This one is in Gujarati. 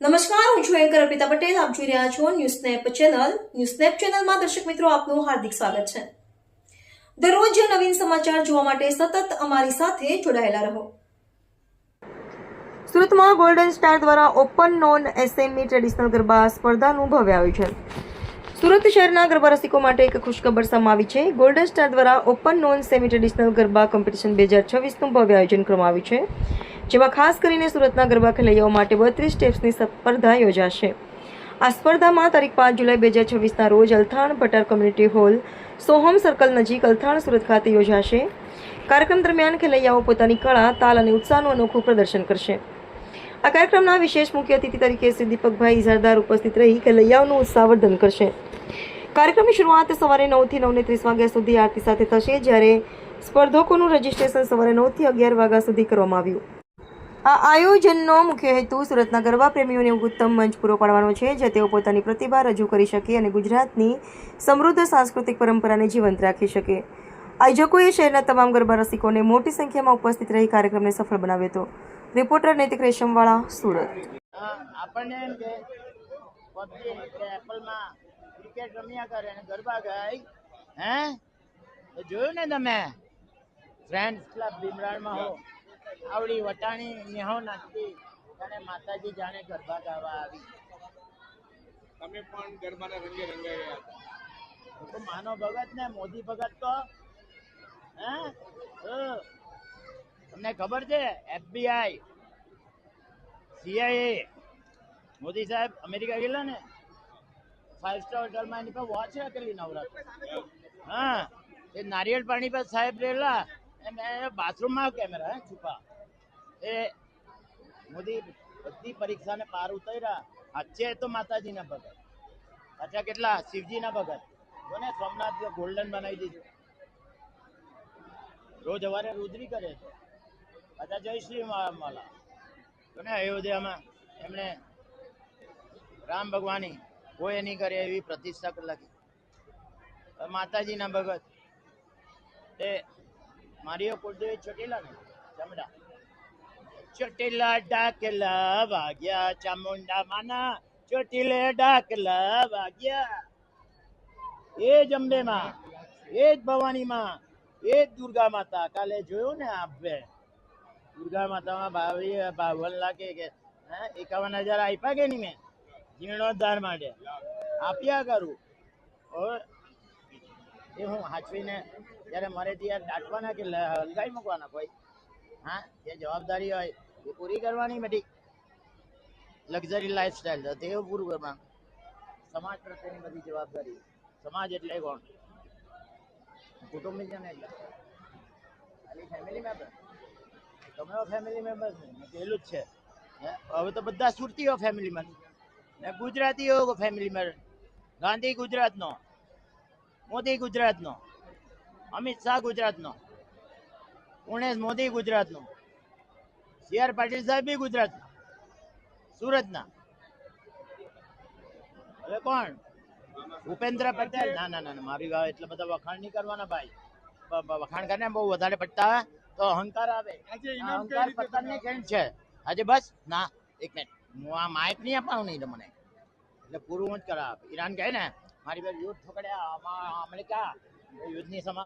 નમસ્કાર, હું છું એન્કર અર્પિતા પટેલ. આપ જોઈ રહ્યા છો news snap channel. News snap ચેનલમાં દર્શક મિત્રો આપનું હાર્દિક સ્વાગત છે. દરરોજ નવીન સમાચાર જોવા માટે સતત અમારી સાથે જોડાયેલા રહો. સુરતમાં ગોલ્ડન સ્ટાર દ્વારા open non SME traditional garba સ્પર્ધાનું ભવ્ય આયોજન. સુરત શહેરના ગરબા રસિકો માટે એક ખુશખબર સામે આવી છે. ગોલ્ડન સ્ટાર દ્વારા open non semi traditional garba competition 2026નું ભવ્ય આયોજન કરવામાં આવ્યું છે, જેમાં ખાસ કરીને સુરતના ગરબા ખેલૈયાઓ માટે 32 સ્ટેપ્સની સ્પર્ધા યોજાશે. આ સ્પર્ધામાં તારીખ 5 જુલાઈ 2026ના રોજ Althan Bhatar community hall, Soham circle નજીક અલથાણ સુરત ખાતે યોજાશે. કાર્યક્રમ દરમિયાન ખેલૈયાઓ પોતાની કળા, તાલ અને ઉત્સાહનું અનોખું પ્રદર્શન કરશે. આ કાર્યક્રમના વિશેષ મુખ્ય અતિથિ તરીકે શ્રી દીપકભાઈ ઇઝારદાર ઉપસ્થિત રહી ખેલૈયાઓનું ઉત્સાહવર્ધન કરશે. કાર્યક્રમની શરૂઆત સવારે 9 થી 9:30 વાગ્યા સુધી આરતી સાથે થશે, જ્યારે સ્પર્ધકોનું રજીસ્ટ્રેશન સવારે 9 થી 11 વાગ્યા સુધી કરવામાં આવ્યું. આ આયોજનનો મુખ્ય હેતુ સુરતના ગરબા પ્રેમીઓને ઉત્તમ મંચ પૂરો પાડવાનો છે, જે તેઓ પોતાની પ્રતિભા રજૂ કરી શકે અને ગુજરાતની સમૃદ્ધ સાંસ્કૃતિક પરંપરાને જીવંત રાખી શકે. આયોજકોએ શહેરના તમામ ગરબા રસિકોને મોટી સંખ્યામાં ઉપસ્થિત રહી કાર્યક્રમને સફળ બનાવ્યો હતો. રિપોર્ટર નૈતિક રેશમવાળા, સુરત. આપણને એમ કે પબજી કે એપલમાં ક્રિકેટ રમ્યા કરે અને ગરબા ગાય, હે જોયું ને તમે? ફ્રેન્ડ્સ ક્લબ ભીમરાળમાં હો આવડી વટાણી નેહો નાચતી અને માતાજી જાણે ગરબા ગાવા આવી. તમે પણ ગરબાના રંગે રંગાયા હતા. તો માનો ભગત ને મોદી ભગત તો હે તમને ખબર છે? FBI, CIA, મોદી સાહેબ અમેરિકા ગયેલા ને, 5 સ્ટાર હોટલમાં એની પર વોચ રાખેલી નવરાત્ર. હા, એ નારિયેળ પાણી પર સાહેબ રહેલા અને બાથરૂમમાં કેમેરા છુપા. એ મોદી બધી પરીક્ષાને પાર ઉતર્યા. સાચે તો માતાજીના ભગત, સાચા કેટલા શિવજીના ભગત. જોને સોમનાથ ગોલ્ડન બનાવી દીધું. રોજ સવારે રુદ્રી કરે છે. પાછા જય શ્રી માલા. જોને અયોધ્યામાં એમણે રામ ભગવાનની કોઈ નહીં કરે એવી પ્રતિષ્ઠા કરી નાખી. માતાજીના ભગત એ મારીઓ કુળદેવી ચોટીલા ને ચામડા. ચોટીલા ડાકલા વાગ્યા, ચામુંડા માના ચોટીલે ડાકલા વાગ્યા. એ જ અંબે માં, એ જ ભવાની માં, એ જ દુર્ગા માતા. કાલે જોયું ને આપણે દુર્ગા માતામાં 52 લાખ કે 51,000 આપ્યા કે નહીં? મેં જીર્ણોદ્ધાર માટે આપ્યા કરું. એ હું હાચવીને જ્યારે મારે ત્યાં દાટવાના કે હલગાઈ મૂકવાના કોઈ, હા, જે જવાબદારી હોય એ પૂરી કરવાની. બધી લક્ઝરી લાઈફસ્ટાઈલ તો તે પૂરું કરવાનું. સમાજ પ્રત્યેની બધી જવાબદારી. સમાજ એટલે કોણ? કુટુંબીજન એટલે ખાલી ફેમિલી મેમ્બર. તમે ફેમિલી મેમ્બર પેલું જ છે. હવે તો બધા સુરતીઓ ફેમિલીમાં ને ગુજરાતીઓ ફેમિલી મેમ્બર. ગાંધી ગુજરાતનો, મોદી ગુજરાતનો, અમિત શાહ ગુજરાતનો, પુણેશ મોદી ગુજરાતનો, CR પાટીલ સાહેબ બી ગુજરાતના, સુરતના. હવે કોણ? ભૂપેન્દ્ર પટેલ. ના ના ના, મારી વાત એટલે બધા વખાણ નહીં કરવાના ભાઈ. વખાણ કરીને બહુ વધારે પડતા તો અહંકાર આવે. અહંકાર પતનની ખેંચ છે આજે. બસ ના, એક મિનિટ, હું આ માઇક નહીં આપવાનું નહીં મને, એટલે પૂરું જ કરાવ. ઈરાન કહે ને મારી પાસે યુદ્ધ પકડ્યા અમેરિકા, યુદ્ધની સમા